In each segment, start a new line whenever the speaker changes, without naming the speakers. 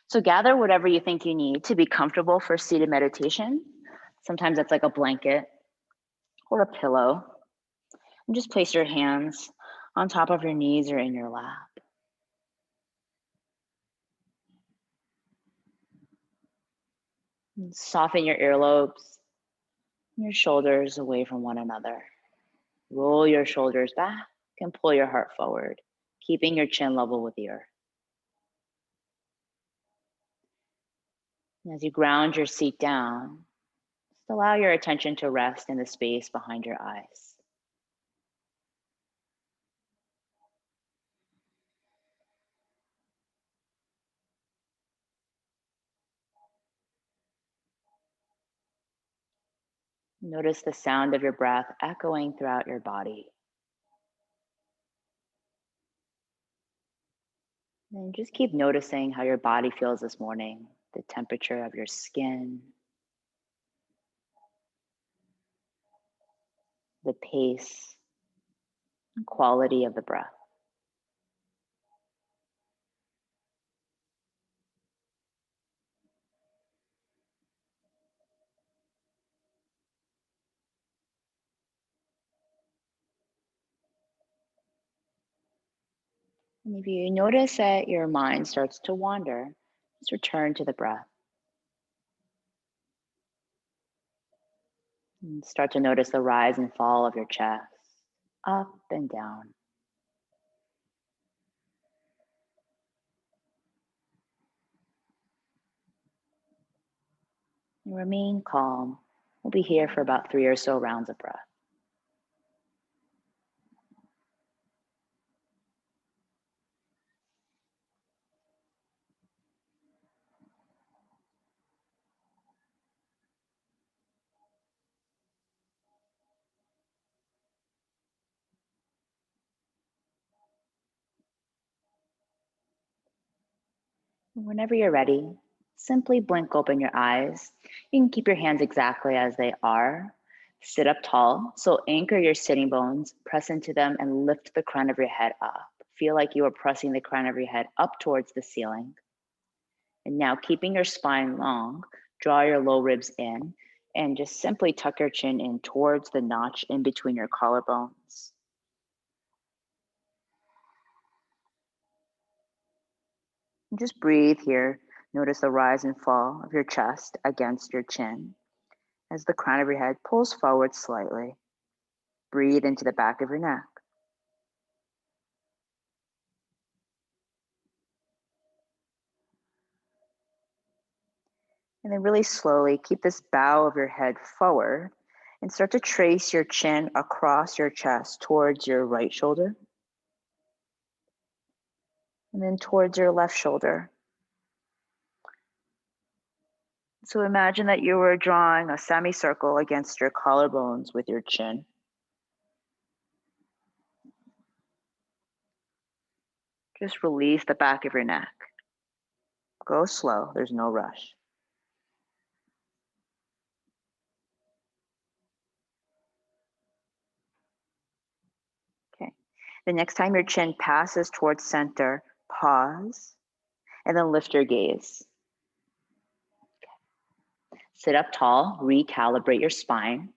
So gather whatever you think you need to be comfortable for seated meditation. Sometimes that's like a blanket or a pillow. And just place your hands on top of your knees or in your lap. And soften your earlobes, your shoulders away from one another. Roll your shoulders back and pull your heart forward, keeping your chin level with the earth. And as you ground your seat down, just allow your attention to rest in the space behind your eyes. Notice the sound of your breath echoing throughout your body. And just keep noticing how your body feels this morning, the temperature of your skin, the pace and quality of the breath. And if you notice that your mind starts to wander, just return to the breath. And start to notice the rise and fall of your chest, up and down. And remain calm. We'll be here for about 3 or so rounds of breath. Whenever you're ready, simply blink open your eyes. You can keep your hands exactly as they are. Sit up tall, so anchor your sitting bones, press into them, and lift the crown of your head up. Feel like you are pressing the crown of your head up towards the ceiling. And now, keeping your spine long, draw your low ribs in, and just simply tuck your chin in towards the notch in between your collarbones. And just breathe here. Notice the rise and fall of your chest against your chin as the crown of your head pulls forward slightly. Breathe into the back of your neck. And then really slowly keep this bow of your head forward and start to trace your chin across your chest towards your right shoulder. And then towards your left shoulder. So imagine that you were drawing a semicircle against your collarbones with your chin. Just release the back of your neck. Go slow, there's no rush. Okay. The next time your chin passes towards center, pause, and then lift your gaze. Sit up tall, recalibrate your spine,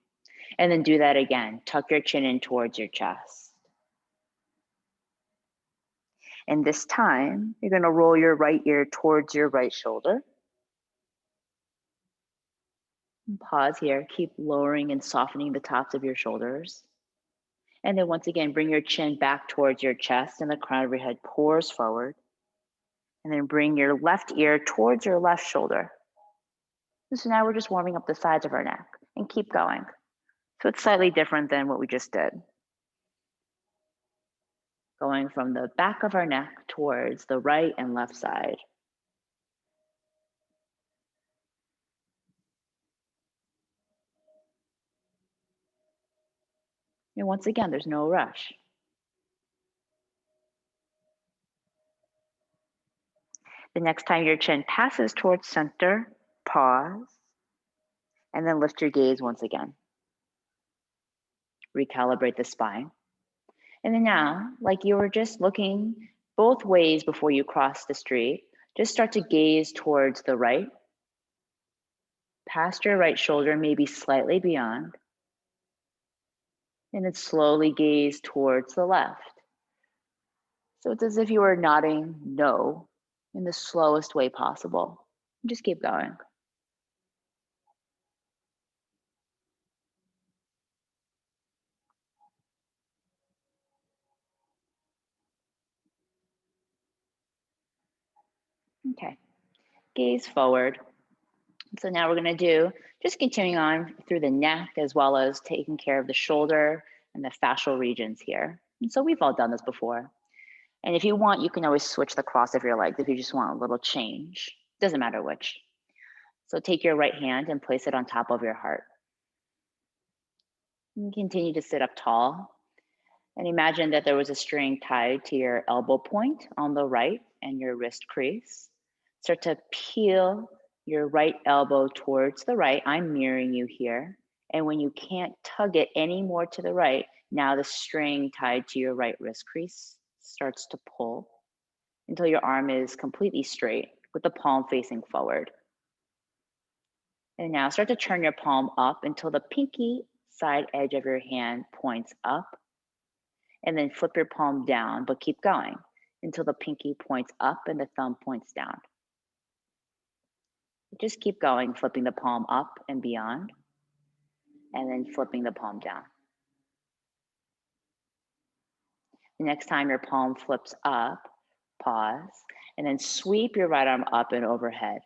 and then do that again. Tuck your chin in towards your chest. And this time, you're gonna roll your right ear towards your right shoulder. And pause here, keep lowering and softening the tops of your shoulders. And then once again, bring your chin back towards your chest and the crown of your head pours forward. And then bring your left ear towards your left shoulder. So now we're just warming up the sides of our neck and keep going. So it's slightly different than what we just did. Going from the back of our neck towards the right and left side. And once again, there's no rush. The next time your chin passes towards center, pause, and then lift your gaze once again. Recalibrate the spine. And then now, like you were just looking both ways before you cross the street, Just start to gaze towards the right, past your right shoulder, maybe slightly beyond, and then slowly gaze towards the left. So it's as if you were nodding no in the slowest way possible. Just keep going. Okay, gaze forward. So now we're gonna do, just continuing on through the neck as well as taking care of the shoulder and the fascial regions here. And so we've all done this before. And if you want, you can always switch the cross of your legs if you just want a little change. Doesn't matter which. So take your right hand and place it on top of your heart. And continue to sit up tall. And imagine that there was a string tied to your elbow point on the right and your wrist crease. Start to peel your right elbow towards the right. I'm mirroring you here. And when you can't tug it any more to the right, now the string tied to your right wrist crease starts to pull until your arm is completely straight with the palm facing forward. And now start to turn your palm up until the pinky side edge of your hand points up. And then flip your palm down, but keep going until the pinky points up and the thumb points down. Just keep going, flipping the palm up and beyond, and then flipping the palm down. The next time your palm flips up, pause, and then sweep your right arm up and overhead.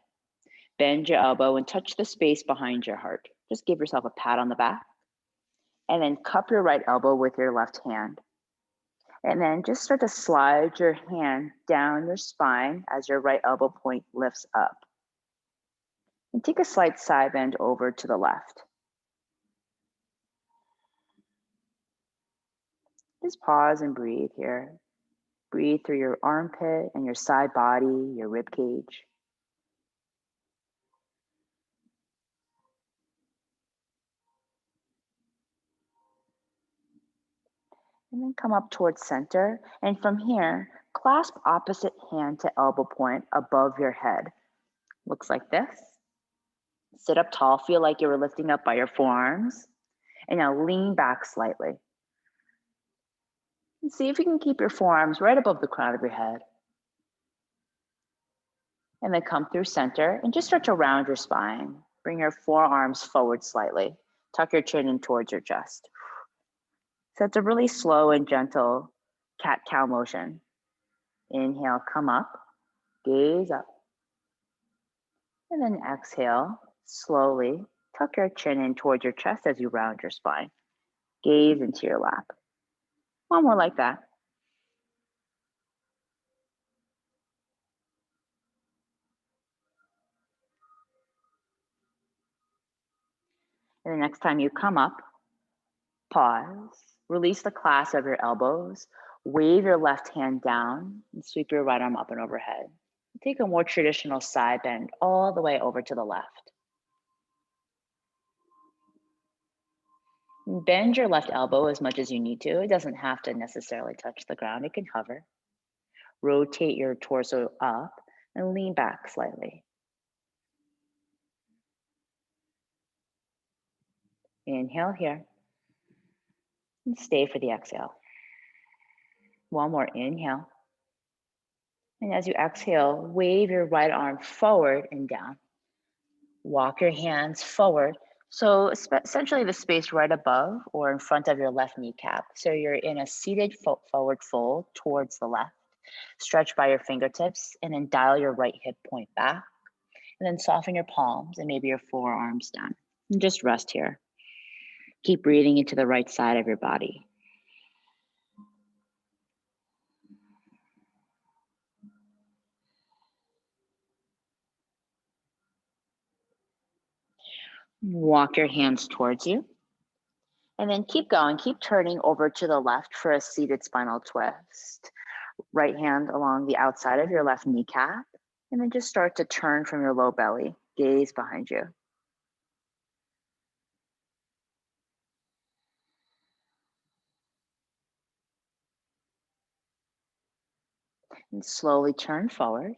Bend your elbow and touch the space behind your heart. Just give yourself a pat on the back. And then cup your right elbow with your left hand. And then just start to slide your hand down your spine as your right elbow point lifts up. And take a slight side bend over to the left. Just pause and breathe here. Breathe through your armpit and your side body, your rib cage. And then come up towards center. And from here, clasp opposite hand to elbow point above your head. Looks like this. Sit up tall, feel like you were lifting up by your forearms. And now lean back slightly. And see if you can keep your forearms right above the crown of your head. And then come through center and just start to round your spine. Bring your forearms forward slightly. Tuck your chin in towards your chest. So it's a really slow and gentle cat-cow motion. Inhale, come up, gaze up. And then exhale, slowly tuck your chin in towards your chest as you round your spine. Gaze into your lap. One more like that. And the next time you come up, pause, release the clasp of your elbows, wave your left hand down, and sweep your right arm up and overhead. Take a more traditional side bend all the way over to the left. Bend your left elbow as much as you need to. It doesn't have to necessarily touch the ground, it can hover. Rotate your torso up and lean back slightly. Inhale here. And stay for the exhale. One more inhale. And as you exhale, wave your right arm forward and down. Walk your hands forward. So essentially the space right above or in front of your left kneecap. So you're in a seated forward fold towards the left. Stretch by your fingertips and then dial your right hip point back. And then soften your palms and maybe your forearms down. And just rest here. Keep breathing into the right side of your body. Walk your hands towards you. And then keep going, keep turning over to the left for a seated spinal twist. Right hand along the outside of your left kneecap. And then just start to turn from your low belly. Gaze behind you. And slowly turn forward.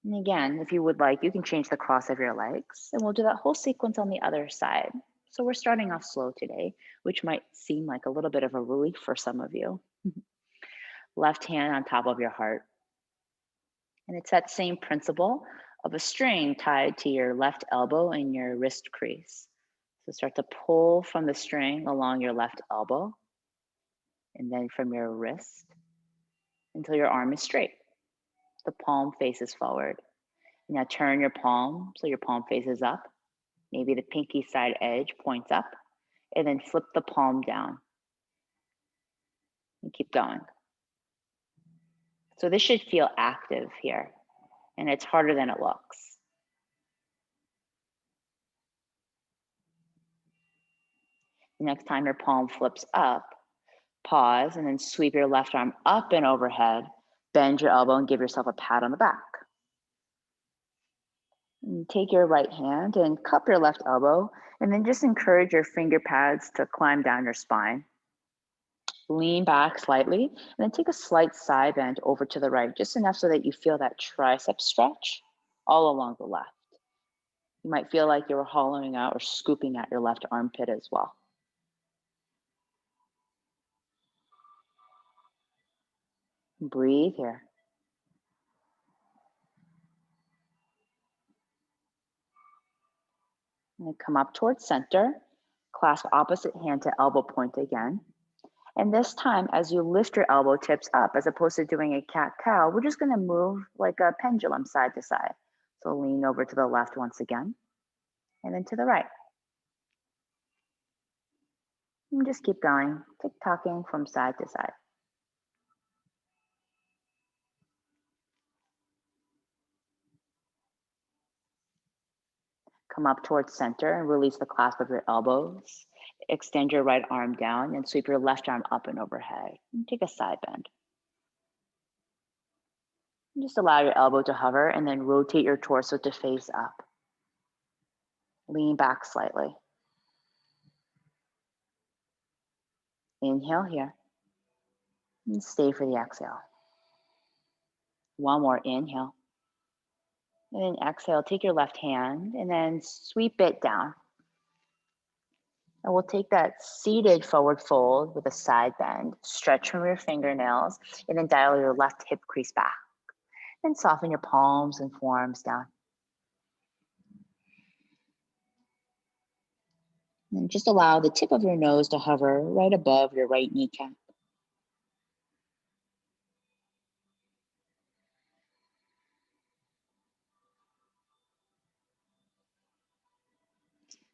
And again, if you would like, you can change the cross of your legs, and we'll do that whole sequence on the other side. So we're starting off slow today, which might seem like a little bit of a relief for some of you. Left hand on top of your heart. And it's that same principle of a string tied to your left elbow and your wrist crease. So start to pull from the string along your left elbow, and then from your wrist until your arm is straight. The palm faces forward. Now turn your palm so your palm faces up. Maybe the pinky side edge points up, and then flip the palm down. And keep going. So this should feel active here, and it's harder than it looks. The next time your palm flips up, pause and then sweep your left arm up and overhead. Bend your elbow and give yourself a pat on the back. And take your right hand and cup your left elbow, and then just encourage your finger pads to climb down your spine. Lean back slightly, and then take a slight side bend over to the right, just enough so that you feel that tricep stretch all along the left. You might feel like you're hollowing out or scooping at your left armpit as well. Breathe here. And come up towards center. Clasp opposite hand to elbow point again. And this time, as you lift your elbow tips up, as opposed to doing a cat-cow, we're just gonna move like a pendulum side to side. So lean over to the left once again, and then to the right. And just keep going, tick-tocking from side to side. Come up towards center and release the clasp of your elbows. Extend your right arm down and sweep your left arm up and overhead. And take a side bend. And just allow your elbow to hover and then rotate your torso to face up. Lean back slightly. Inhale here. And stay for the exhale. One more inhale. And then exhale, take your left hand and then sweep it down. And we'll take that seated forward fold with a side bend, stretch from your fingernails, and then dial your left hip crease back. And soften your palms and forearms down. And just allow the tip of your nose to hover right above your right kneecap.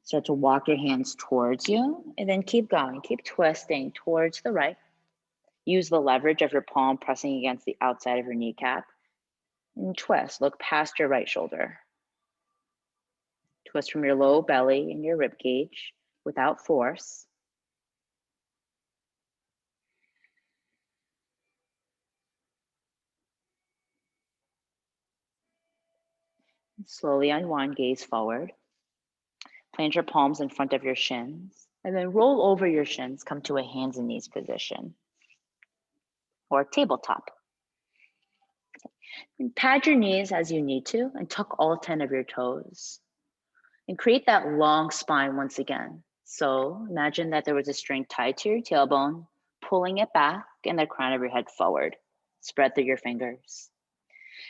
Start to walk your hands towards you, and then keep going. Keep twisting towards the right. Use the leverage of your palm pressing against the outside of your kneecap. And twist, look past your right shoulder. Twist from your low belly and your rib cage without force. Slowly unwind, gaze forward. Plant your palms in front of your shins, and then roll over your shins, come to a hands and knees position, or tabletop. And pad your knees as you need to, and tuck all 10 of your toes. And create that long spine once again. So imagine that there was a string tied to your tailbone, pulling it back, and the crown of your head forward. Spread through your fingers.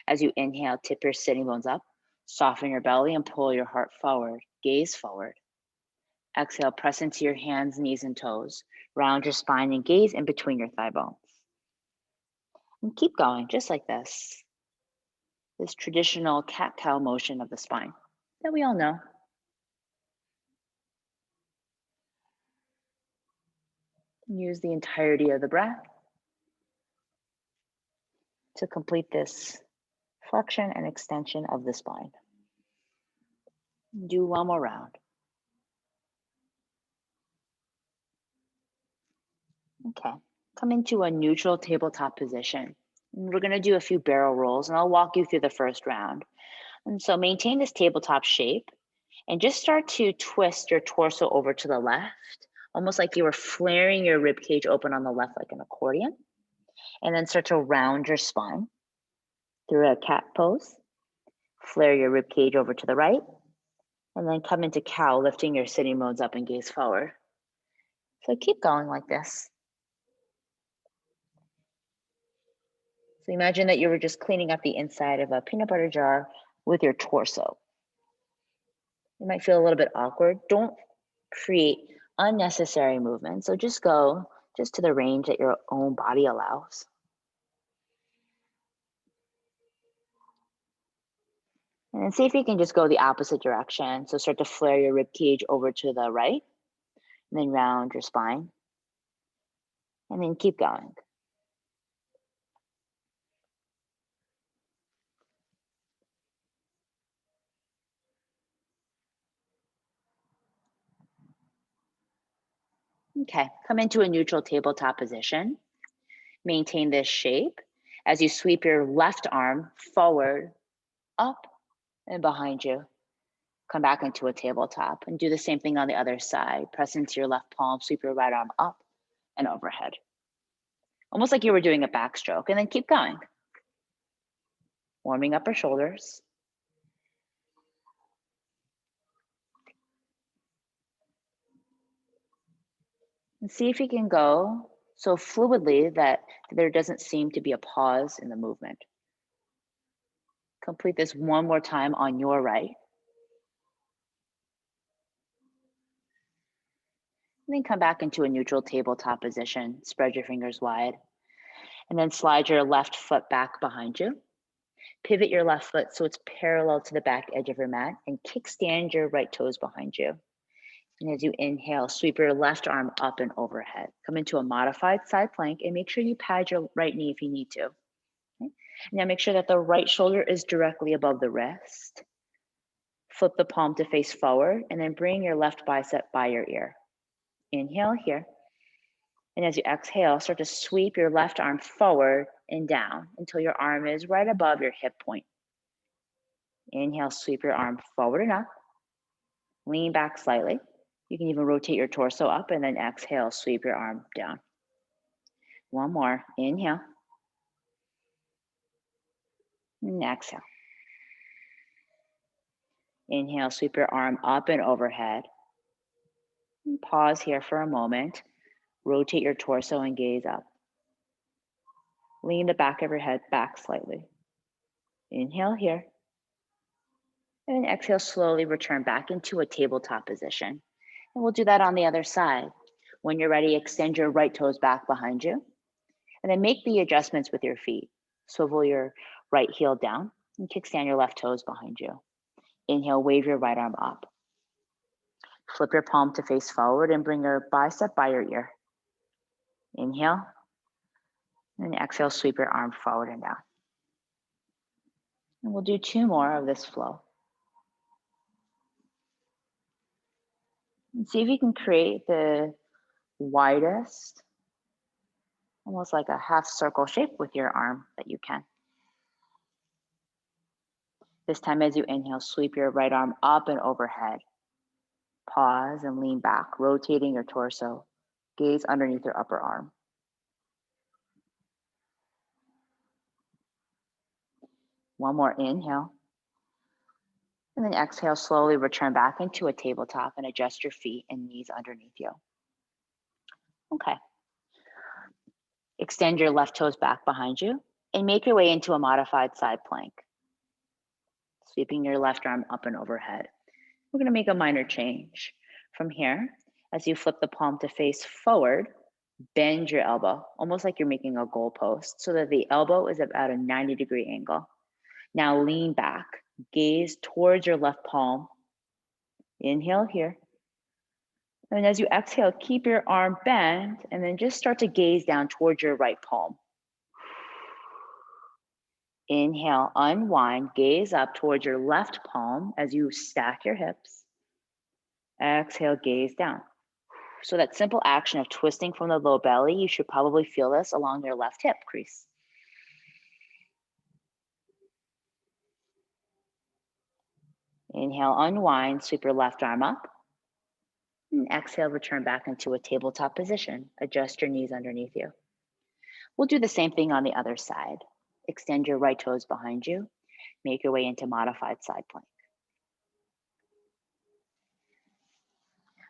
As you inhale, tip your sitting bones up, soften your belly, and pull your heart forward. Gaze forward. Exhale, press into your hands, knees, and toes. Round your spine and gaze in between your thigh bones. And keep going, just like this. This traditional cat-cow motion of the spine that we all know. Use the entirety of the breath to complete this flexion and extension of the spine. Do one more round. Okay, come into a neutral tabletop position. We're gonna do a few barrel rolls, and I'll walk you through the first round. And so maintain this tabletop shape and just start to twist your torso over to the left, almost like you were flaring your rib cage open on the left like an accordion. And then start to round your spine through a cat pose. Flare your rib cage over to the right, and then come into cow, lifting your sitting bones up and gaze forward. So keep going like this. So imagine that you were just cleaning up the inside of a peanut butter jar with your torso. It might feel a little bit awkward. Don't create unnecessary movement. So just go to the range that your own body allows. And then see if you can just go the opposite direction. So start to flare your rib cage over to the right, and then round your spine, and then keep going. Okay, come into a neutral tabletop position. Maintain this shape as you sweep your left arm forward, up, and behind you. Come back into a tabletop and do the same thing on the other side. Press into your left palm, sweep your right arm up and overhead. Almost like you were doing a backstroke, and then keep going. Warming up our shoulders. And see if you can go so fluidly that there doesn't seem to be a pause in the movement. Complete this one more time on your right. And then come back into a neutral tabletop position. Spread your fingers wide. And then slide your left foot back behind you. Pivot your left foot so it's parallel to the back edge of your mat, and kickstand your right toes behind you. And as you inhale, sweep your left arm up and overhead. Come into a modified side plank and make sure you pad your right knee if you need to. Okay? Now make sure that the right shoulder is directly above the wrist. Flip the palm to face forward and then bring your left bicep by your ear. Inhale here. And as you exhale, start to sweep your left arm forward and down until your arm is right above your hip point. Inhale, sweep your arm forward and up. Lean back slightly. You can even rotate your torso up, and then exhale, sweep your arm down. One more, inhale. And exhale. Inhale, sweep your arm up and overhead. And pause here for a moment. Rotate your torso and gaze up. Lean the back of your head back slightly. Inhale here. And then exhale, slowly return back into a tabletop position. And we'll do that on the other side. When you're ready, extend your right toes back behind you. And then make the adjustments with your feet. Swivel your right heel down and kickstand your left toes behind you. Inhale, wave your right arm up. Flip your palm to face forward and bring your bicep by your ear. Inhale. And exhale, sweep your arm forward and down. And we'll do 2 more of this flow. And see if you can create the widest, almost like a half circle shape with your arm that you can. This time as you inhale, sweep your right arm up and overhead. Pause and lean back, rotating your torso. Gaze underneath your upper arm. One more inhale. And then exhale, slowly return back into a tabletop and adjust your feet and knees underneath you. Okay. Extend your left toes back behind you and make your way into a modified side plank. Sweeping your left arm up and overhead. We're going to make a minor change. From here, as you flip the palm to face forward, bend your elbow, almost like you're making a goalpost, so that the elbow is about a 90-degree angle. Now lean back, gaze towards your left palm. Inhale here. And as you exhale, keep your arm bent and then just start to gaze down towards your right palm. Inhale, unwind, gaze up towards your left palm as you stack your hips. Exhale, gaze down. So that simple action of twisting from the low belly, you should probably feel this along your left hip crease. Inhale, unwind, sweep your left arm up. And exhale, return back into a tabletop position. Adjust your knees underneath you. We'll do the same thing on the other side. Extend your right toes behind you. Make your way into modified side plank.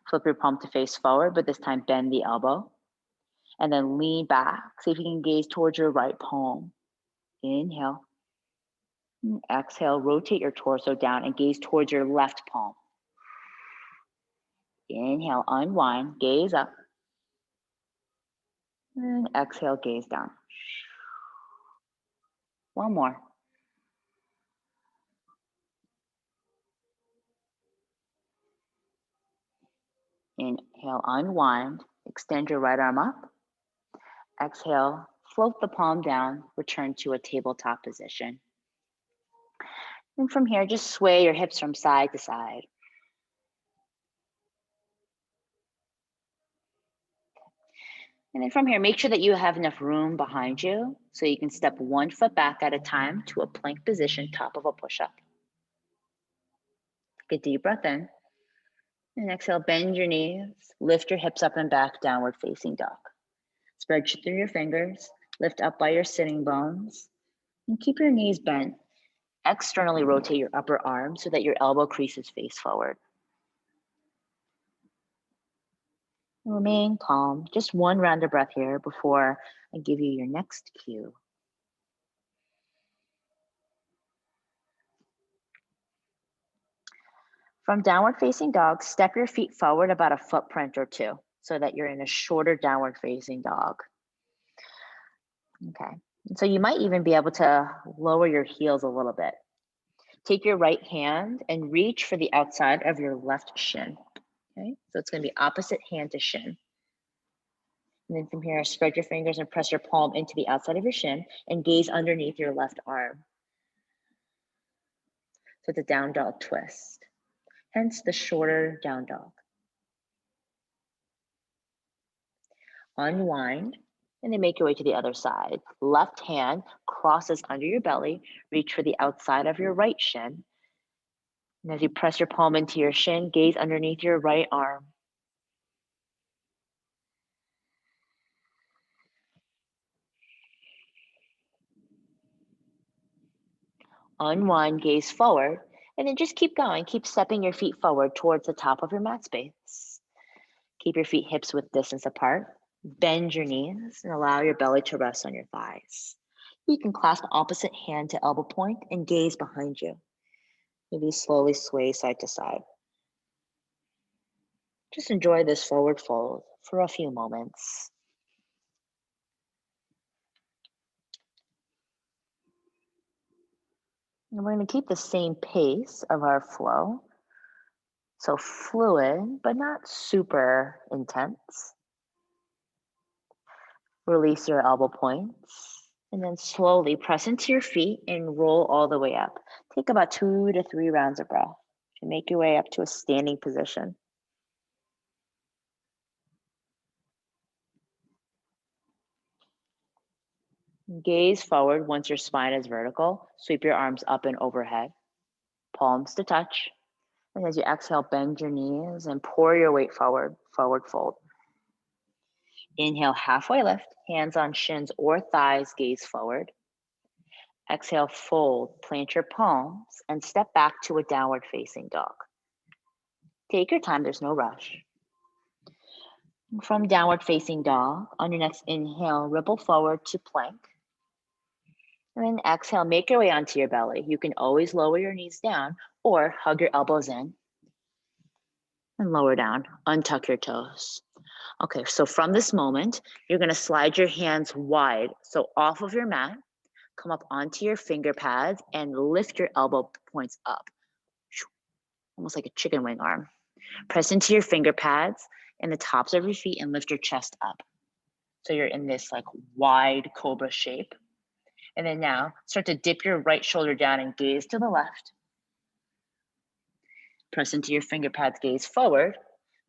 Flip your palm to face forward, but this time bend the elbow. And then lean back. See if you can gaze towards your right palm. Inhale. And exhale, rotate your torso down and gaze towards your left palm. Inhale, unwind, gaze up. And exhale, gaze down. One more. Inhale, unwind, extend your right arm up. Exhale, float the palm down, return to a tabletop position. And from here, just sway your hips from side to side. And then from here, make sure that you have enough room behind you so you can step one foot back at a time to a plank position, top of a push-up. Take a deep breath in. And exhale, bend your knees, lift your hips up and back, downward facing dog. Spread through your fingers, lift up by your sitting bones, and keep your knees bent. Externally rotate your upper arm so that your elbow creases face forward. Remain calm. Just one round of breath here before I give you your next cue. From downward facing dog, step your feet forward about a footprint or two so that you're in a shorter downward facing dog. Okay, and so you might even be able to lower your heels a little bit. Take your right hand and reach for the outside of your left shin. Okay, so it's gonna be opposite hand to shin. And then from here, spread your fingers and press your palm into the outside of your shin and gaze underneath your left arm. So it's a down dog twist, hence the shorter down dog. Unwind, and then make your way to the other side. Left hand crosses under your belly, reach for the outside of your right shin. And as you press your palm into your shin, gaze underneath your right arm. Unwind, gaze forward, and then just keep going. Keep stepping your feet forward towards the top of your mat space. Keep your feet hips width distance apart. Bend your knees and allow your belly to rest on your thighs. You can clasp opposite hand to elbow point and gaze behind you. Maybe slowly sway side to side. Just enjoy this forward fold for a few moments. And we're going to keep the same pace of our flow. So fluid, but not super intense. Release your elbow points and then slowly press into your feet and roll all the way up. Take about 2 to 3 rounds of breath to make your way up to a standing position. Gaze forward once your spine is vertical. Sweep your arms up and overhead, palms to touch. And as you exhale, bend your knees and pour your weight forward, forward fold. Inhale, halfway lift, hands on shins or thighs, gaze forward. Exhale, fold, plant your palms and step back to a downward facing dog. Take your time, there's no rush. From downward facing dog, on your next inhale, ripple forward to plank. And then exhale, make your way onto your belly. You can always lower your knees down or hug your elbows in and lower down, untuck your toes. Okay, so from this moment, you're gonna slide your hands wide. So off of your mat, come up onto your finger pads and lift your elbow points up. Almost like a chicken wing arm. Press into your finger pads and the tops of your feet and lift your chest up. So you're in this like wide Cobra shape. And then now start to dip your right shoulder down and gaze to the left. Press into your finger pads, gaze forward.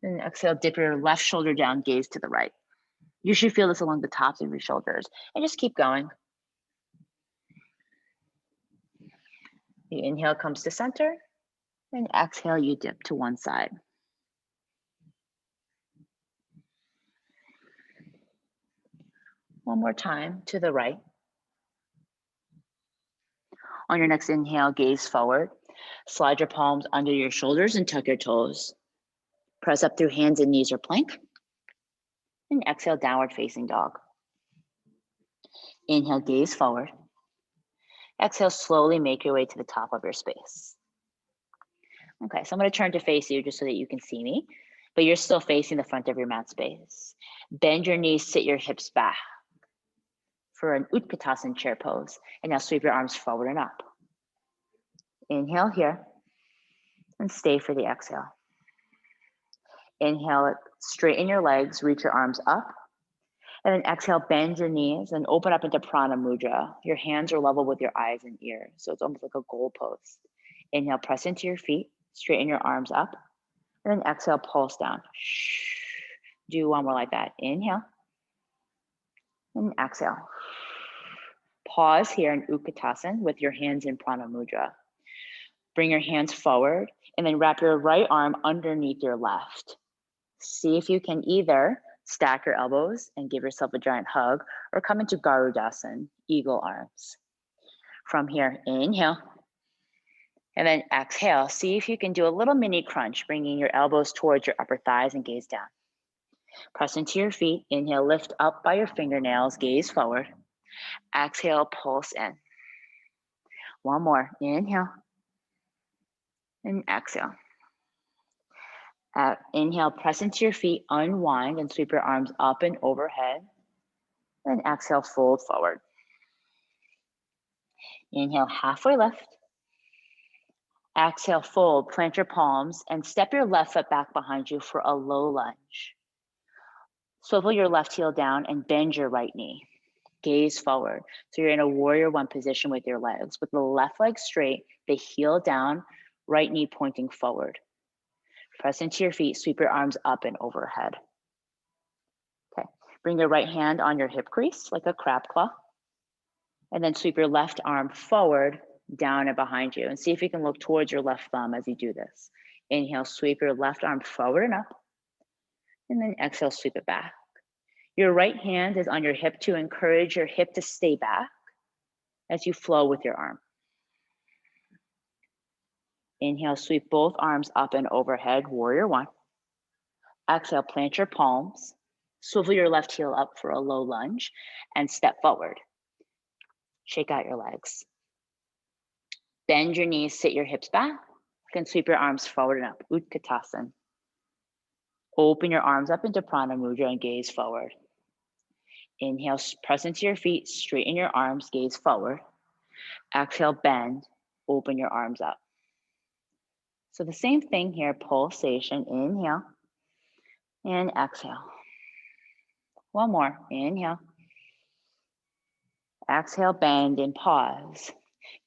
And exhale, dip your left shoulder down, gaze to the right. You should feel this along the tops of your shoulders and just keep going. The inhale comes to center and exhale, you dip to one side. One more time to the right. On your next inhale, gaze forward. Slide your palms under your shoulders and tuck your toes. Press up through hands and knees or plank. And exhale, downward facing dog. Inhale, gaze forward. Exhale, slowly make your way to the top of your space. Okay, so I'm going to turn to face you just so that you can see me, but you're still facing the front of your mat space. Bend your knees, sit your hips back for an Utkatasana chair pose. And now sweep your arms forward and up. Inhale here and stay for the exhale. Inhale, straighten your legs, reach your arms up. And then exhale, bend your knees and open up into Prana Mudra. Your hands are level with your eyes and ears, so it's almost like a goal pose. Inhale, press into your feet, straighten your arms up, and then exhale, pulse down. Do one more like that. Inhale, and exhale. Pause here in Utkatasana with your hands in Prana Mudra. Bring your hands forward, and then wrap your right arm underneath your left. See if you can either stack your elbows and give yourself a giant hug, or come into Garudasana, eagle arms. From here, inhale, and then exhale. See if you can do a little mini crunch, bringing your elbows towards your upper thighs and gaze down. Press into your feet. Inhale, lift up by your fingernails, gaze forward. Exhale, pulse in. One more, inhale, and exhale. Inhale, press into your feet, unwind, and sweep your arms up and overhead. Then exhale, fold forward. Inhale, halfway lift. Exhale, fold, plant your palms, and step your left foot back behind you for a low lunge. Swivel your left heel down and bend your right knee. Gaze forward. So you're in a warrior one position with your legs, with the left leg straight, the heel down, right knee pointing forward. Press into your feet, sweep your arms up and overhead. Okay, bring your right hand on your hip crease like a crab claw, and then sweep your left arm forward, down and behind you, and see if you can look towards your left thumb as you do this. Inhale, sweep your left arm forward and up, and then exhale, sweep it back. Your right hand is on your hip to encourage your hip to stay back as you flow with your arm. Inhale, sweep both arms up and overhead, warrior one. Exhale, plant your palms, swivel your left heel up for a low lunge, and step forward. Shake out your legs. Bend your knees, sit your hips back, and sweep your arms forward and up, Utkatasana. Open your arms up into Prana Mudra and gaze forward. Inhale, press into your feet, straighten your arms, gaze forward. Exhale, bend, open your arms up. So the same thing here, pulsation, inhale and exhale. One more, inhale. Exhale, bend and pause.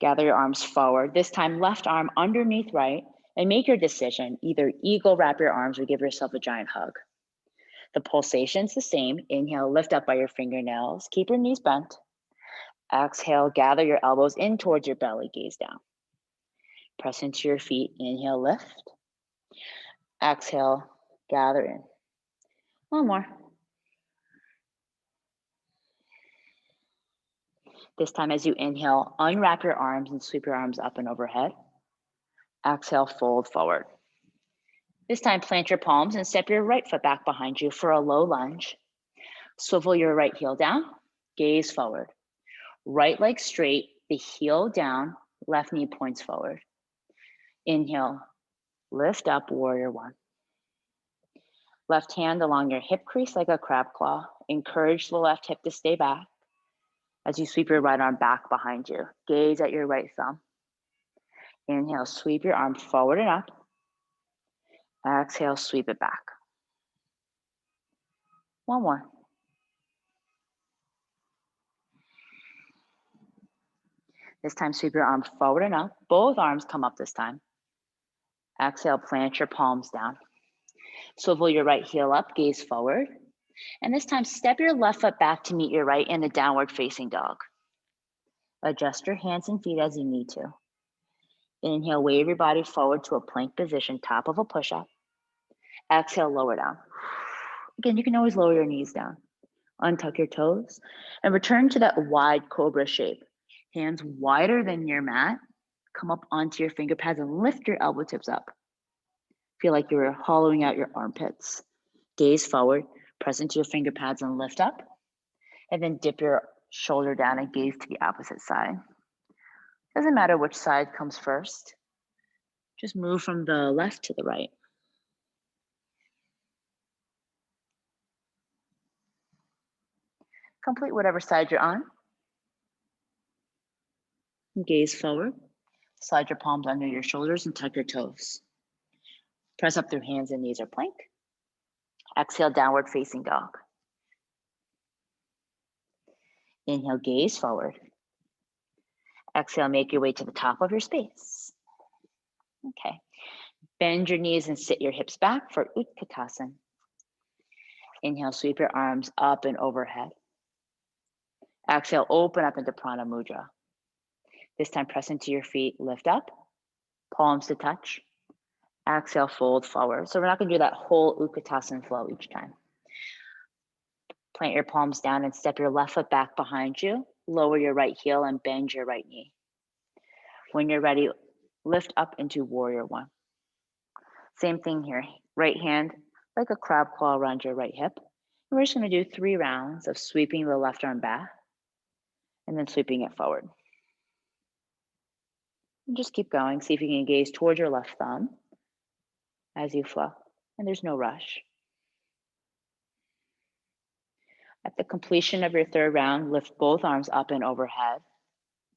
Gather your arms forward, this time left arm underneath right, and make your decision. Either eagle, wrap your arms, or give yourself a giant hug. The pulsation's the same. Inhale, lift up by your fingernails, keep your knees bent. Exhale, gather your elbows in towards your belly, gaze down. Press into your feet, inhale, lift. Exhale, gather in. One more. This time as you inhale, unwrap your arms and sweep your arms up and overhead. Exhale, fold forward. This time, plant your palms and step your right foot back behind you for a low lunge. Swivel your right heel down, gaze forward. Right leg straight, the heel down, left knee points forward. Inhale, lift up, warrior one. Left hand along your hip crease like a crab claw. Encourage the left hip to stay back as you sweep your right arm back behind you. Gaze at your right thumb. Inhale, sweep your arm forward and up. Exhale, sweep it back. One more. This time, sweep your arm forward and up. Both arms come up this time. Exhale, plant your palms down. Swivel your right heel up, gaze forward. And this time, step your left foot back to meet your right in a downward facing dog. Adjust your hands and feet as you need to. Inhale, wave your body forward to a plank position, top of a push-up. Exhale, lower down. Again, you can always lower your knees down. Untuck your toes and return to that wide cobra shape. Hands wider than your mat. Come up onto your finger pads and lift your elbow tips up. Feel like you're hollowing out your armpits. Gaze forward, press into your finger pads and lift up. And then dip your shoulder down and gaze to the opposite side. Doesn't matter which side comes first. Just move from the left to the right. Complete whatever side you're on. Gaze forward. Slide your palms under your shoulders and tuck your toes. Press up through hands and knees or plank. Exhale, downward facing dog. Inhale, gaze forward. Exhale, make your way to the top of your space. Okay. Bend your knees and sit your hips back for Utkatasana. Inhale, sweep your arms up and overhead. Exhale, open up into Prana Mudra. This time, press into your feet, lift up, palms to touch. Exhale, fold forward. So we're not gonna do that whole Utkatasana flow each time. Plant your palms down and step your left foot back behind you. Lower your right heel and bend your right knee. When you're ready, lift up into Warrior One. Same thing here, right hand like a crab claw around your right hip. And we're just gonna do 3 rounds of sweeping the left arm back and then sweeping it forward. And just keep going. See if you can gaze towards your left thumb as you flow. And there's no rush. At the completion of your 3rd round, lift both arms up and overhead.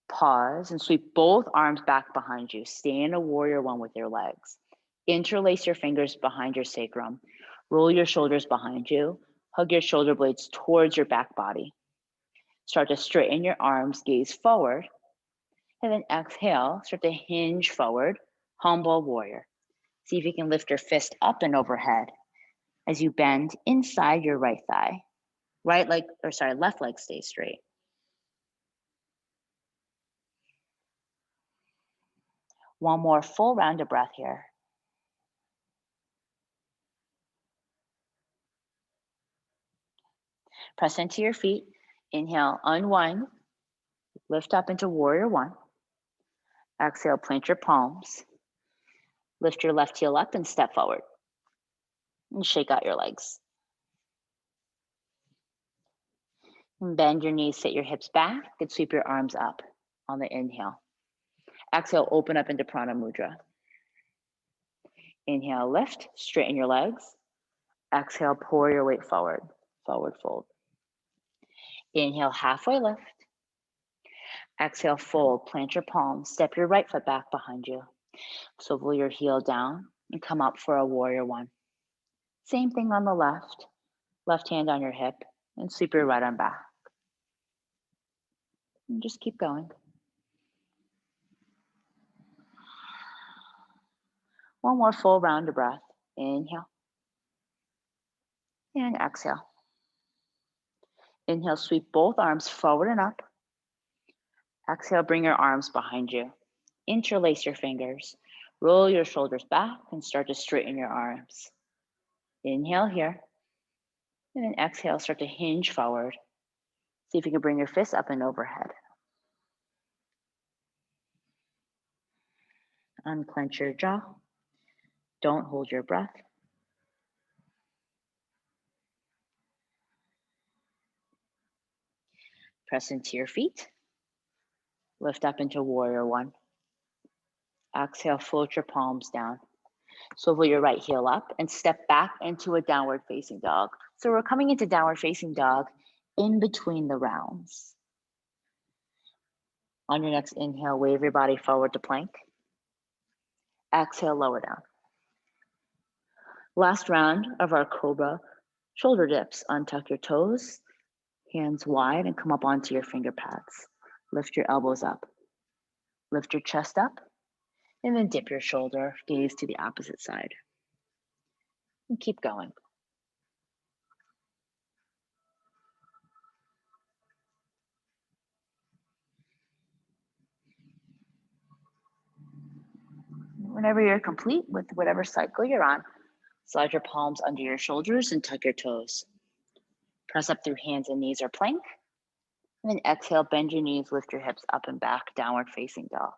Pause and sweep both arms back behind you. Stay in a Warrior One with your legs. Interlace your fingers behind your sacrum. Roll your shoulders behind you. Hug your shoulder blades towards your back body. Start to straighten your arms, gaze forward. And then exhale, start to hinge forward, humble warrior. See if you can lift your fist up and overhead as you bend inside your right thigh. Left leg stays straight. One more full round of breath here. Press into your feet. Inhale, unwind. Lift up into Warrior One. Exhale, plant your palms. Lift your left heel up and step forward. And shake out your legs. And bend your knees, sit your hips back, and sweep your arms up on the inhale. Exhale, open up into Prana Mudra. Inhale, lift, straighten your legs. Exhale, pour your weight forward, forward fold. Inhale, halfway lift. Exhale, fold, plant your palms, step your right foot back behind you. Swivel your heel down and come up for a Warrior One. Same thing on the left hand on your hip, and sweep your right arm back. And just keep going. One more full round of breath. Inhale. And exhale. Inhale, sweep both arms forward and up. Exhale, bring your arms behind you. Interlace your fingers. Roll your shoulders back and start to straighten your arms. Inhale here. And then exhale, start to hinge forward. See if you can bring your fists up and overhead. Unclench your jaw. Don't hold your breath. Press into your feet. Lift up into Warrior One. Exhale, float your palms down. Swivel your right heel up and step back into a downward facing dog. So we're coming into downward facing dog in between the rounds. On your next inhale, wave your body forward to plank. Exhale, lower down. Last round of our Cobra shoulder dips. Untuck your toes, hands wide, and come up onto your finger pads. Lift your elbows up. Lift your chest up, and then dip your shoulder, gaze to the opposite side. And keep going. Whenever you're complete with whatever cycle you're on, slide your palms under your shoulders and tuck your toes. Press up through hands and knees or plank. And then exhale, bend your knees, lift your hips up and back, downward facing dog.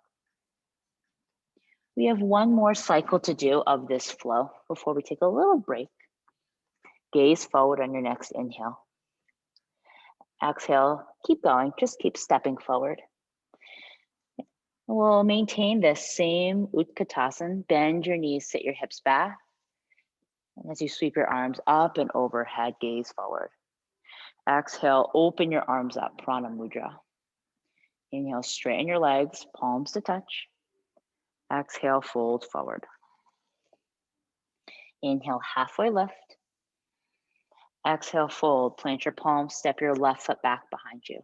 We have one more cycle to do of this flow before we take a little break. Gaze forward on your next inhale. Exhale, keep going, just keep stepping forward. We'll maintain this same Utkatasana. Bend your knees, sit your hips back. And as you sweep your arms up and overhead, gaze forward. Exhale, open your arms up, Prana Mudra. Inhale, straighten your legs, palms to touch. Exhale, fold forward. Inhale, halfway lift. Exhale, fold, plant your palms, step your left foot back behind you.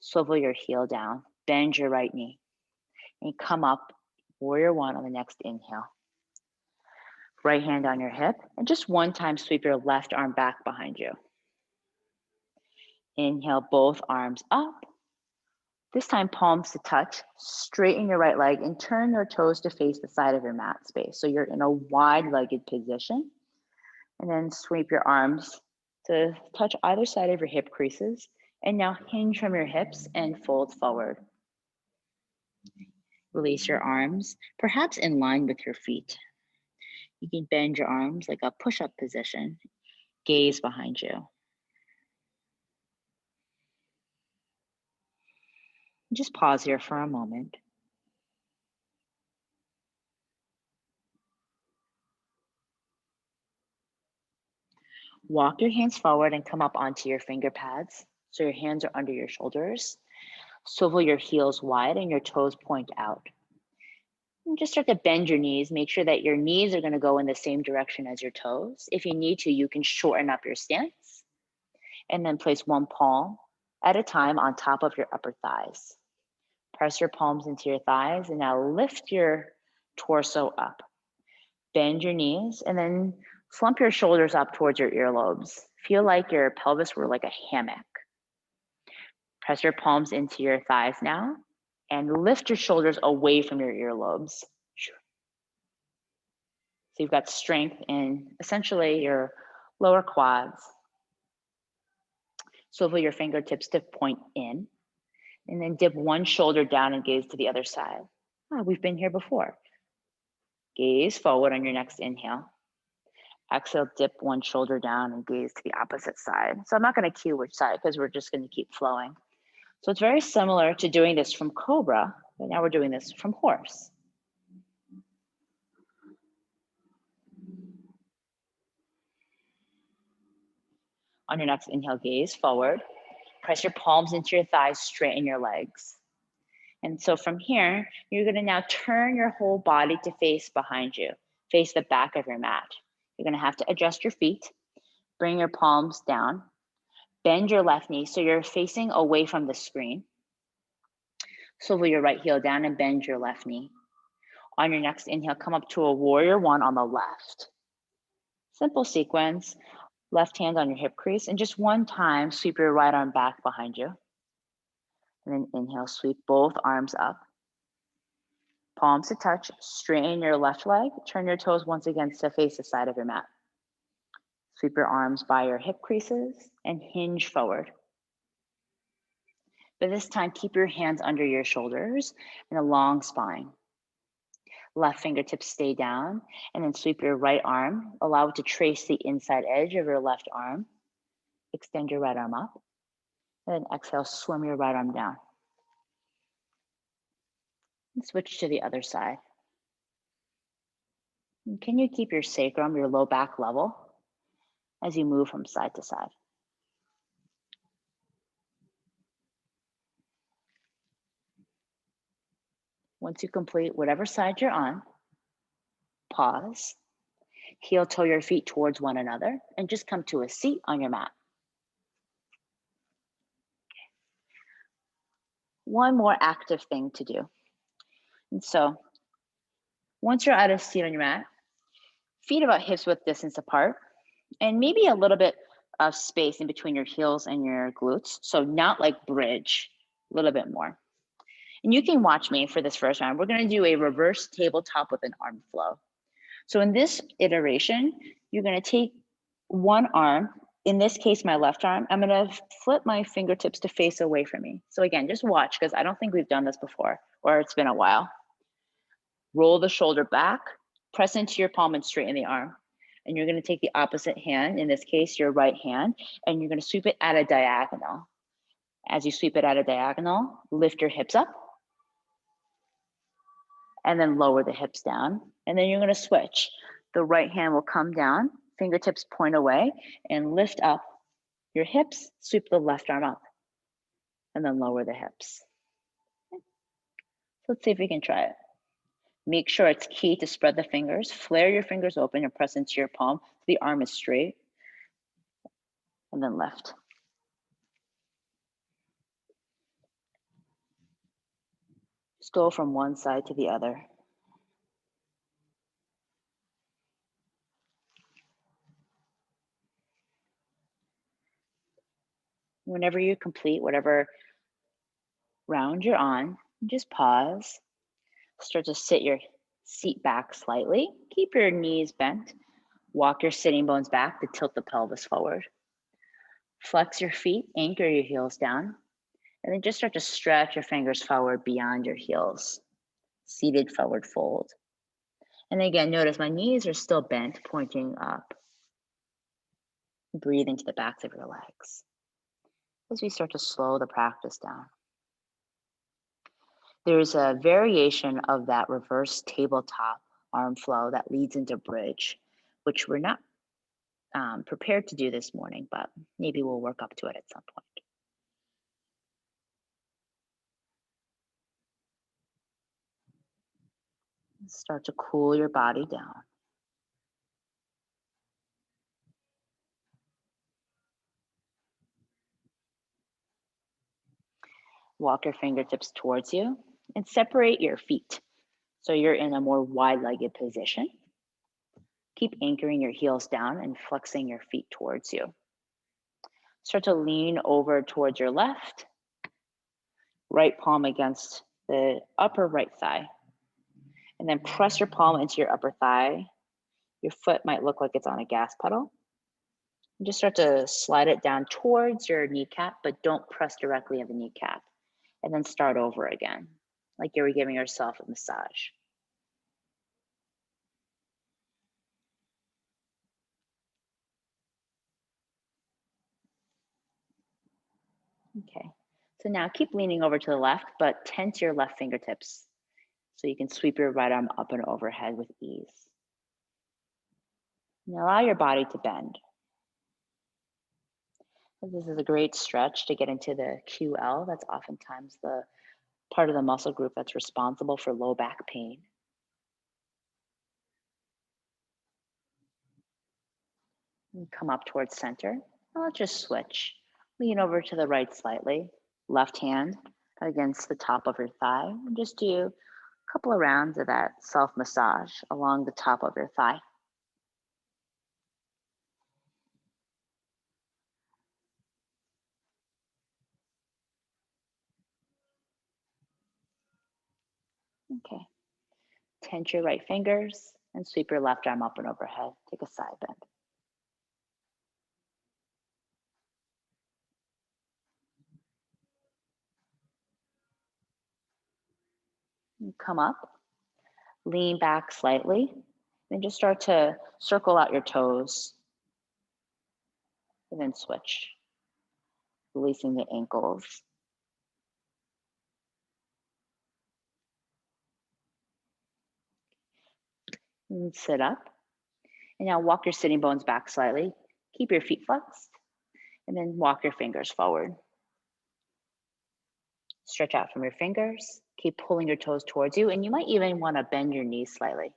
Swivel your heel down, bend your right knee, and come up, warrior one on the next inhale. Right hand on your hip, and just one time sweep your left arm back behind you. Inhale, both arms up. This time, palms to touch. Straighten your right leg and turn your toes to face the side of your mat space. So you're in a wide-legged position. And then sweep your arms to touch either side of your hip creases. And now hinge from your hips and fold forward. Release your arms, perhaps in line with your feet. You can bend your arms like a push-up position. Gaze behind you. Just pause here for a moment. Walk your hands forward and come up onto your finger pads. So your hands are under your shoulders. Swivel your heels wide and your toes point out. And just start to bend your knees. Make sure that your knees are going to go in the same direction as your toes. If you need to, you can shorten up your stance. And then place one palm at a time on top of your upper thighs. Press your palms into your thighs and now lift your torso up. Bend your knees and then slump your shoulders up towards your earlobes. Feel like your pelvis were like a hammock. Press your palms into your thighs now and lift your shoulders away from your earlobes. So you've got strength in essentially your lower quads. Swivel your fingertips to point in and then dip one shoulder down and gaze to the other side. We've been here before. Gaze forward on your next inhale. Exhale, dip one shoulder down and gaze to the opposite side. So I'm not going to cue which side because we're just going to keep flowing. So it's very similar to doing this from Cobra, but now we're doing this from horse. On your next inhale, gaze forward. Press your palms into your thighs, straighten your legs. And so from here, you're going to now turn your whole body to face behind you, face the back of your mat. You're going to have to adjust your feet, bring your palms down, bend your left knee so you're facing away from the screen. Swivel your right heel down and bend your left knee. On your next inhale, come up to a warrior one on the left. Simple sequence, left hand on your hip crease, and just one time, sweep your right arm back behind you. And then inhale, sweep both arms up. Palms to touch, straighten your left leg, turn your toes once again to face the side of your mat. Sweep your arms by your hip creases and hinge forward. But this time, keep your hands under your shoulders and a long spine. Left fingertips stay down, and then sweep your right arm. Allow it to trace the inside edge of your left arm. Extend your right arm up, and then exhale, swim your right arm down. And switch to the other side. And can you keep your sacrum, your low back level, as you move from side to side? Once you complete whatever side you're on, pause, heel toe your feet towards one another, and just come to a seat on your mat. One more active thing to do. And so once you're at a seat on your mat, feet about hips width distance apart, and maybe a little bit of space in between your heels and your glutes. So not like bridge, a little bit more. And you can watch me for this first round. We're going to do a reverse tabletop with an arm flow. So in this iteration, you're going to take one arm In this case, my left arm, I'm gonna flip my fingertips to face away from me. So again, just watch, because I don't think we've done this before, or it's been a while. Roll the shoulder back, press into your palm and straighten the arm. And you're gonna take the opposite hand, in this case, your right hand, and you're gonna sweep it at a diagonal. As you sweep it at a diagonal, lift your hips up, and then lower the hips down. And then you're gonna switch. The right hand will come down, fingertips point away, and lift up your hips, sweep the left arm up, and then lower the hips. So let's see if we can try it. Make sure it's key to spread the fingers, flare your fingers open and press into your palm so the arm is straight, and then lift. Just go from one side to the other. Whenever you complete whatever round you're on, just pause. Start to sit your seat back slightly. Keep your knees bent. Walk your sitting bones back to tilt the pelvis forward. Flex your feet, anchor your heels down, and then just start to stretch your fingers forward beyond your heels. Seated forward fold. And again, notice my knees are still bent, pointing up. Breathe into the backs of your legs as we start to slow the practice down. There's a variation of that reverse tabletop arm flow that leads into bridge, which we're not prepared to do this morning, but maybe we'll work up to it at some point. Start to cool your body down. Walk your fingertips towards you and separate your feet so you're in a more wide-legged position. Keep anchoring your heels down and flexing your feet towards you. Start to lean over towards your left, right palm against the upper right thigh. And then press your palm into your upper thigh. Your foot might look like it's on a gas pedal. And just start to slide it down towards your kneecap, but don't press directly in the kneecap. And then start over again, like you were giving yourself a massage. Okay, so now keep leaning over to the left, but tense your left fingertips so you can sweep your right arm up and overhead with ease. And allow your body to bend. This is a great stretch to get into the QL. That's oftentimes the part of the muscle group that's responsible for low back pain. And come up towards center. Now let's just switch. Lean over to the right slightly. Left hand against the top of your thigh. And just do a couple of rounds of that self-massage along the top of your thigh. Okay. Tense your right fingers and sweep your left arm up and overhead. Take a side bend. And come up, lean back slightly, then just start to circle out your toes and then switch, releasing the ankles. And sit up. And now walk your sitting bones back slightly. Keep your feet flexed and then walk your fingers forward. Stretch out from your fingers. Keep pulling your toes towards you. And you might even want to bend your knees slightly.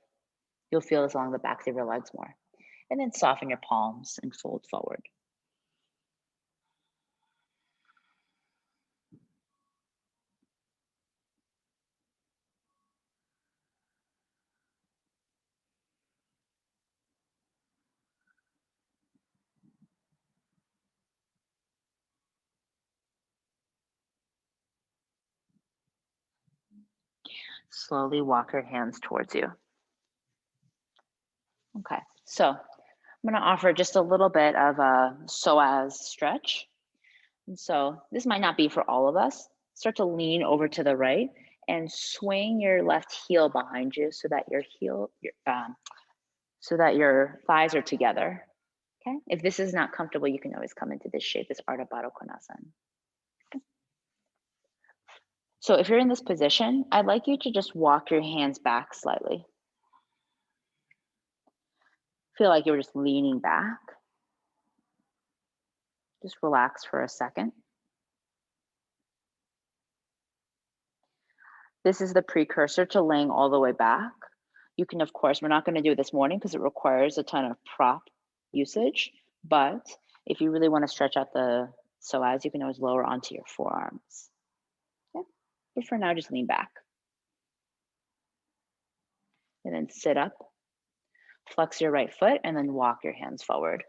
You'll feel this along the backs of your legs more. And then soften your palms and fold forward. Slowly walk your hands towards you. Okay, so I'm going to offer just a little bit of a psoas stretch. And so this might not be for all of us. Start to lean over to the right and swing your left heel behind you so that your thighs are together. Okay. If this is not comfortable, you can always come into this shape, this Ardha Baddha Konasana. Okay. So if you're in this position, I'd like you to just walk your hands back slightly. Feel like you're just leaning back. Just relax for a second. This is the precursor to laying all the way back. You can, of course, we're not going to do it this morning because it requires a ton of prop usage. But if you really want to stretch out the psoas, you can always lower onto your forearms. Okay. But for now, just lean back. And then sit up. Flex your right foot and then walk your hands forward.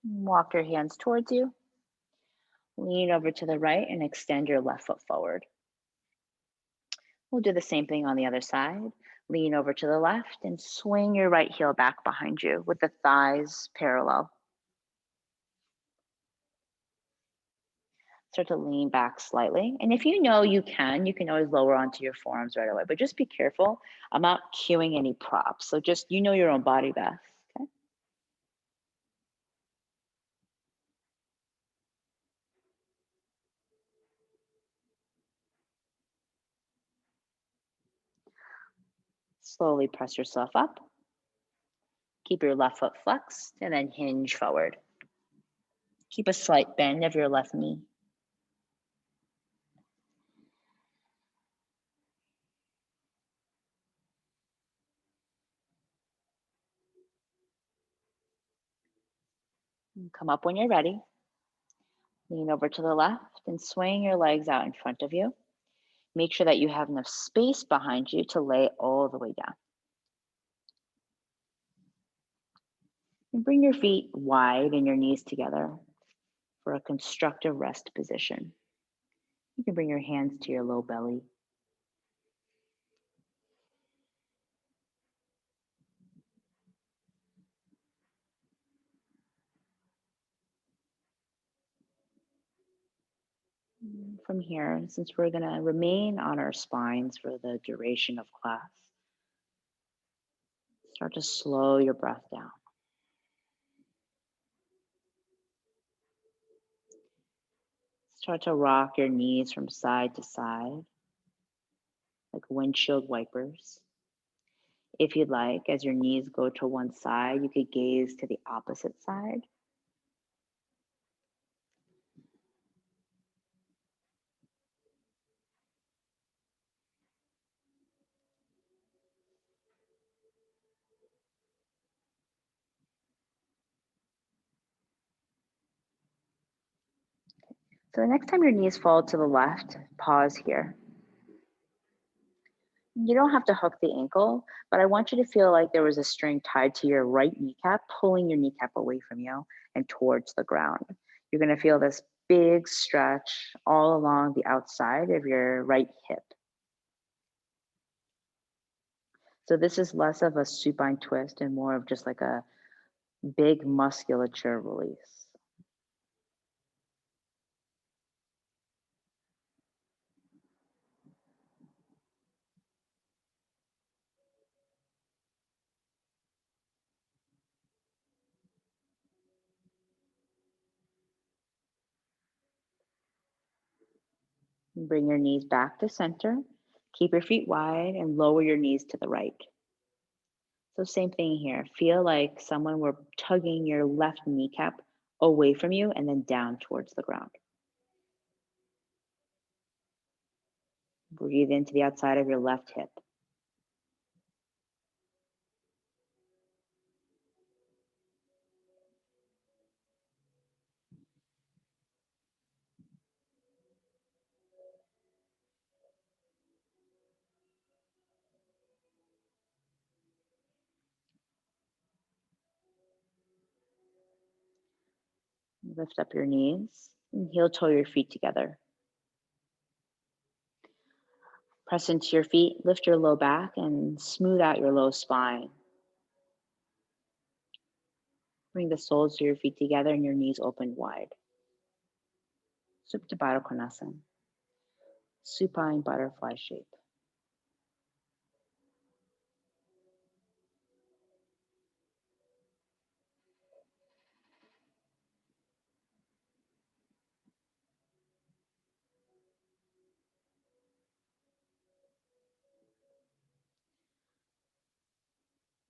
Walk your hands towards you. Lean over to the right and extend your left foot forward. We'll do the same thing on the other side. Lean over to the left and swing your right heel back behind you with the thighs parallel. Start to lean back slightly. And if you know you can always lower onto your forearms right away, but just be careful. I'm not cueing any props. So just, you know your own body best, okay? Slowly press yourself up. Keep your left foot flexed and then hinge forward. Keep a slight bend of your left knee. Come up when you're ready. Lean over to the left and swing your legs out in front of you. Make sure that you have enough space behind you to lay all the way down. And bring your feet wide and your knees together for a constructive rest position. You can bring your hands to your low belly. From here, since we're going to remain on our spines for the duration of class, start to slow your breath down. Start to rock your knees from side to side, like windshield wipers. If you'd like, as your knees go to one side, you could gaze to the opposite side. So the next time your knees fall to the left, pause here. You don't have to hook the ankle, but I want you to feel like there was a string tied to your right kneecap, pulling your kneecap away from you and towards the ground. You're going to feel this big stretch all along the outside of your right hip. So this is less of a supine twist and more of just like a big musculature release. Bring your knees back to center. Keep your feet wide and lower your knees to the right. So same thing here. Feel like someone were tugging your left kneecap away from you and then down towards the ground. Breathe into the outside of your left hip. Lift up your knees. And heel toe your feet together. Press into your feet, lift your low back, and smooth out your low spine. Bring the soles of your feet together and your knees open wide. Supta Baddha Konasana, supine butterfly shape.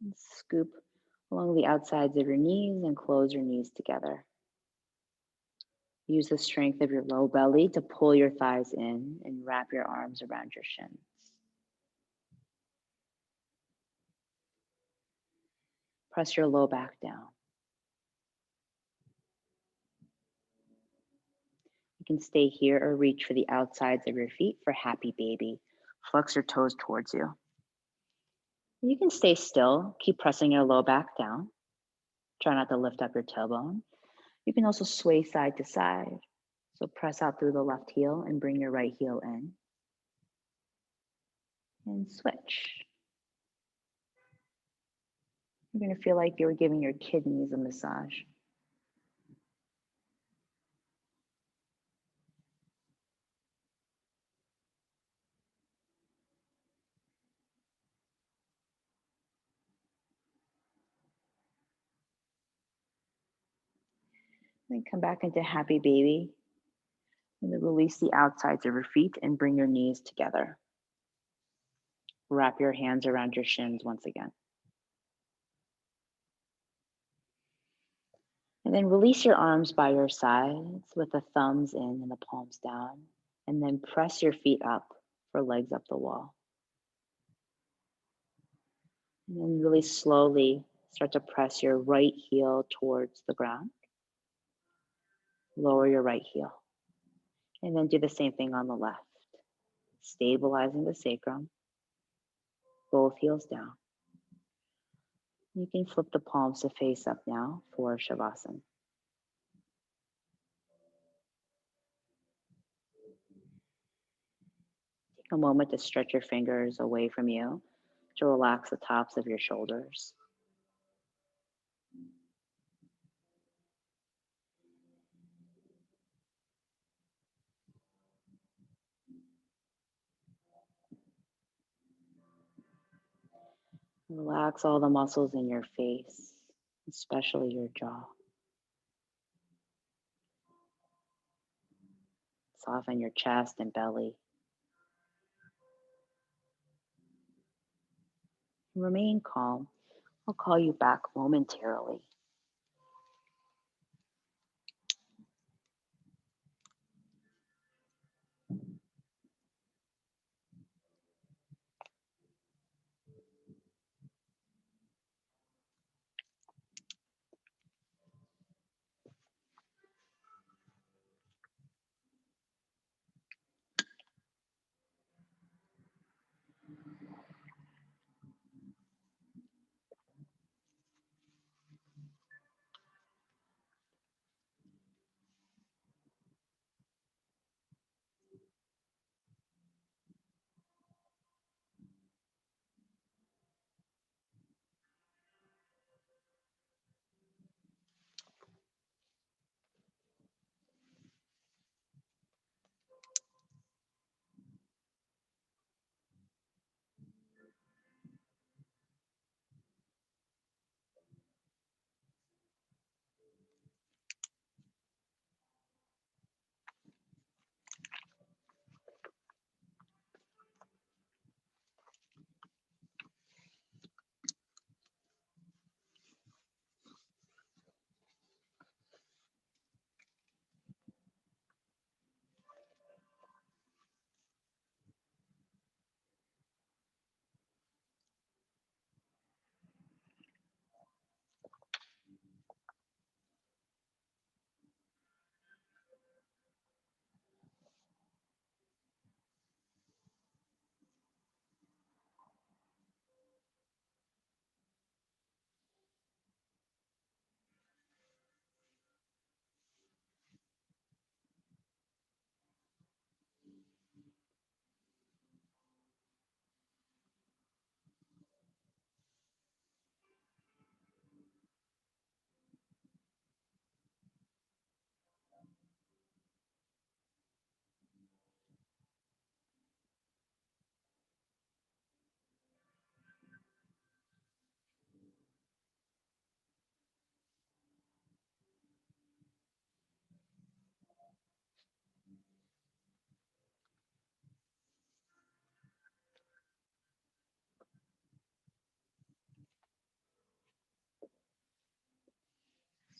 And scoop along the outsides of your knees and close your knees together. Use the strength of your low belly to pull your thighs in and wrap your arms around your shins. Press your low back down. You can stay here or reach for the outsides of your feet for happy baby. Flex your toes towards you. You can stay still. Keep pressing your low back down. Try not to lift up your tailbone. You can also sway side to side. So press out through the left heel and bring your right heel in. And switch. You're going to feel like you're giving your kidneys a massage. Then come back into happy baby. And then release the outsides of your feet and bring your knees together. Wrap your hands around your shins once again. And then release your arms by your sides with the thumbs in and the palms down. And then press your feet up for legs up the wall. And then really slowly start to press your right heel towards the ground. Lower your right heel. And then do the same thing on the left. Stabilizing the sacrum. Both heels down. You can flip the palms to face up now for Shavasana. Take a moment to stretch your fingers away from you to relax the tops of your shoulders. Relax all the muscles in your face, especially your jaw. Soften your chest and belly. Remain calm. I'll call you back momentarily.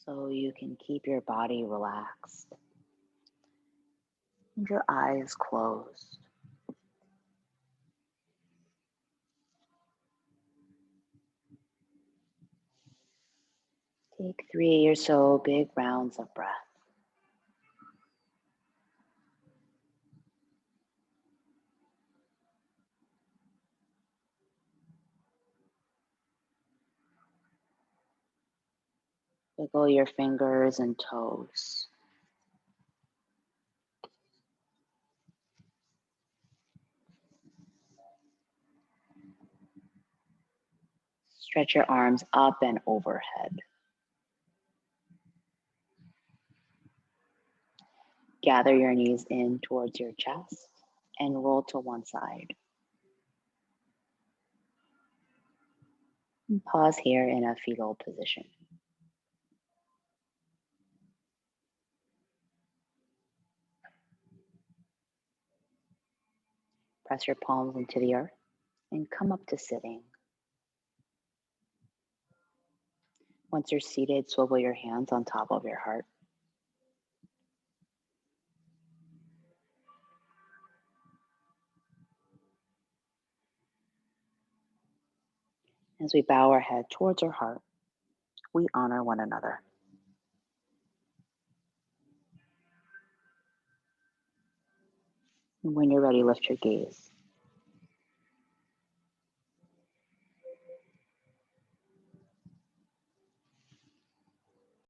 so you can keep your body relaxed and your eyes closed. Take 3 or so big rounds of breath. Wiggle your fingers and toes. Stretch your arms up and overhead. Gather your knees in towards your chest and roll to one side. And pause here in a fetal position. Press your palms into the earth and come up to sitting. Once you're seated, swivel your hands on top of your heart. As we bow our head towards our heart, we honor one another. And when you're ready, lift your gaze.